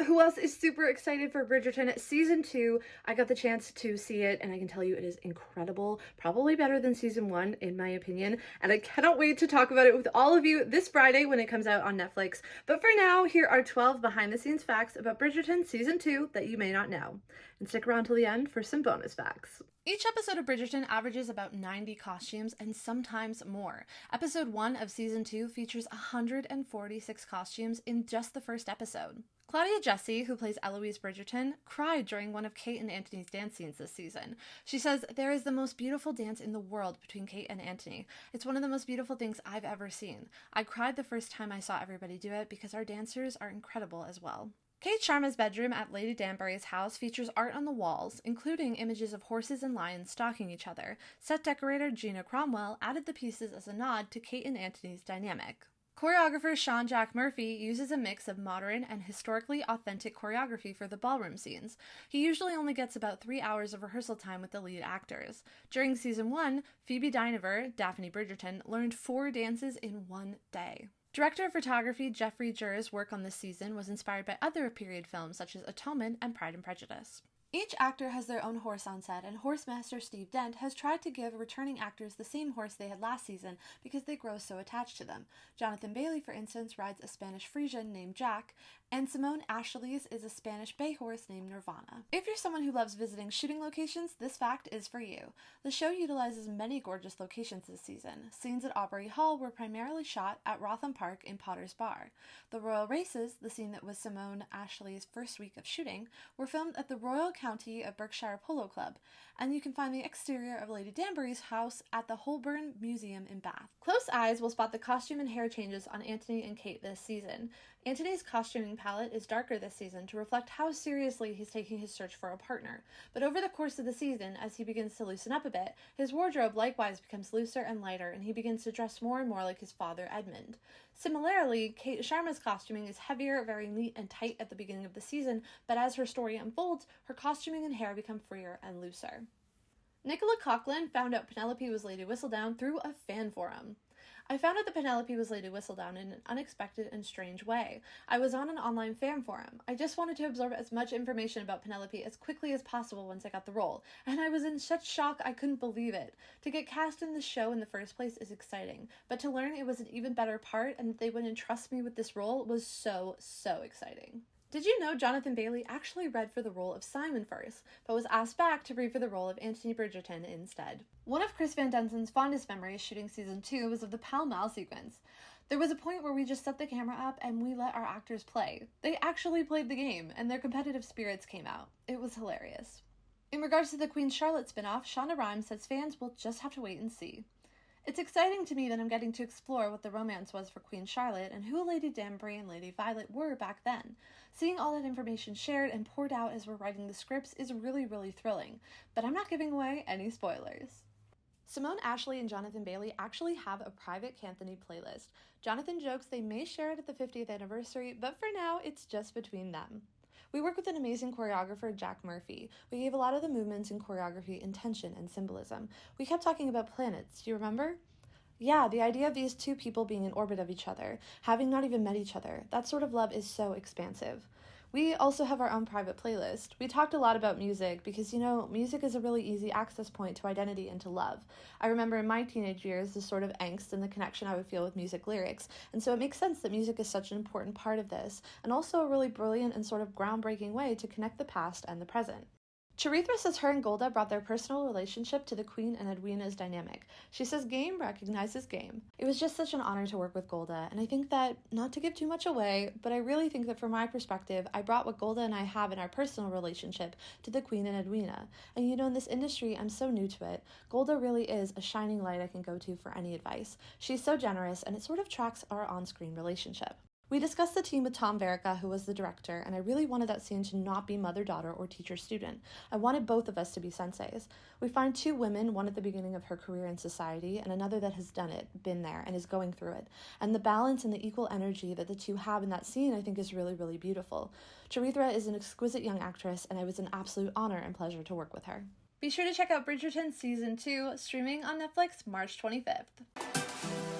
who else is super excited for Bridgerton Season 2? I got the chance to see it, and I can tell you it is incredible. Probably better than Season 1, in my opinion. And I cannot wait to talk about it with all of you this Friday when it comes out on Netflix. But for now, here are 12 behind-the-scenes facts about Bridgerton Season 2 that you may not know. And stick around till the end for some bonus facts. Each episode of Bridgerton averages about 90 costumes and sometimes more. Episode 1 of Season 2 features 146 costumes in just the first episode. Claudia Jessie, who plays Eloise Bridgerton, cried during one of Kate and Anthony's dance scenes this season. She says, "There is the most beautiful dance in the world between Kate and Anthony. It's one of the most beautiful things I've ever seen. I cried the first time I saw everybody do it because our dancers are incredible as well." Kate Sharma's bedroom at Lady Danbury's house features art on the walls, including images of horses and lions stalking each other. Set decorator Gina Cromwell added the pieces as a nod to Kate and Anthony's dynamic. Choreographer Sean Jack Murphy uses a mix of modern and historically authentic choreography for the ballroom scenes. He usually only gets about 3 hours of rehearsal time with the lead actors. During Season 1, Phoebe Dynevor, Daphne Bridgerton, learned 4 dances in 1 day. Director of photography Jeffrey Jur's work on this season was inspired by other period films such as Atonement and Pride and Prejudice. Each actor has their own horse on set, and horsemaster Steve Dent has tried to give returning actors the same horse they had last season because they grow so attached to them. Jonathan Bailey, for instance, rides a Spanish Frisian named Jack, and Simone Ashley's is a Spanish bay horse named Nirvana. If you're someone who loves visiting shooting locations, this fact is for you. The show utilizes many gorgeous locations this season. Scenes at Aubrey Hall were primarily shot at Rotham Park in Potter's Bar. The Royal Races, the scene that was Simone Ashley's first week of shooting, were filmed at the Royal County of Berkshire Polo Club, and you can find the exterior of Lady Danbury's house at the Holborn Museum in Bath. Close eyes will spot the costume and hair changes on Anthony and Kate this season. Anthony's costuming palette is darker this season to reflect how seriously he's taking his search for a partner, but over the course of the season, as he begins to loosen up a bit, his wardrobe likewise becomes looser and lighter, and he begins to dress more and more like his father Edmund. Similarly, Kate Sharma's costuming is heavier, very neat and tight at the beginning of the season, but as her story unfolds, her costuming and hair become freer and looser. Nicola Coughlan found out Penelope was Lady Whistledown through a fan forum. I found out that Penelope was Lady Whistledown in an unexpected and strange way. I was on an online fan forum. I just wanted to absorb as much information about Penelope as quickly as possible once I got the role, and I was in such shock I couldn't believe it. To get cast in the show in the first place is exciting, but to learn it was an even better part and that they would entrust me with this role was so exciting. Did you know Jonathan Bailey actually read for the role of Simon first, but was asked back to read for the role of Anthony Bridgerton instead? One of Chris Van Densen's fondest memories shooting Season 2 was of the Pall Mall sequence. There was a point where we just set the camera up and we let our actors play. They actually played the game, and their competitive spirits came out. It was hilarious. In regards to the Queen Charlotte spin-off, Shonda Rhimes says fans will just have to wait and see. It's exciting to me that I'm getting to explore what the romance was for Queen Charlotte and who Lady Danbury and Lady Violet were back then. Seeing all that information shared and poured out as we're writing the scripts is really thrilling, but I'm not giving away any spoilers. Simone Ashley and Jonathan Bailey actually have a private Kanthony playlist. Jonathan jokes they may share it at the 50th anniversary, but for now, it's just between them. We work with an amazing choreographer, Jack Murphy. We gave a lot of the movements in choreography intention and symbolism. We kept talking about planets, do you remember? Yeah, the idea of these two people being in orbit of each other, having not even met each other, that sort of love is so expansive. We also have our own private playlist. We talked a lot about music because, music is a really easy access point to identity and to love. I remember in my teenage years the sort of angst and the connection I would feel with music lyrics, and so it makes sense that music is such an important part of this, and also a really brilliant and sort of groundbreaking way to connect the past and the present. Charithra says her and Golda brought their personal relationship to the Queen and Edwina's dynamic. She says game recognizes game. It was just such an honor to work with Golda, and I think that, not to give too much away, but I really think that from my perspective, I brought what Golda and I have in our personal relationship to the Queen and Edwina. And in this industry, I'm so new to it. Golda really is a shining light I can go to for any advice. She's so generous, and it sort of tracks our on-screen relationship. We discussed the team with Tom Verica, who was the director, and I really wanted that scene to not be mother-daughter or teacher-student. I wanted both of us to be senseis. We find 2 women, one at the beginning of her career in society, and another that has done it, been there, and is going through it. And the balance and the equal energy that the 2 have in that scene I think is really beautiful. Charithra is an exquisite young actress, and it was an absolute honor and pleasure to work with her. Be sure to check out Bridgerton Season 2, streaming on Netflix March 25th.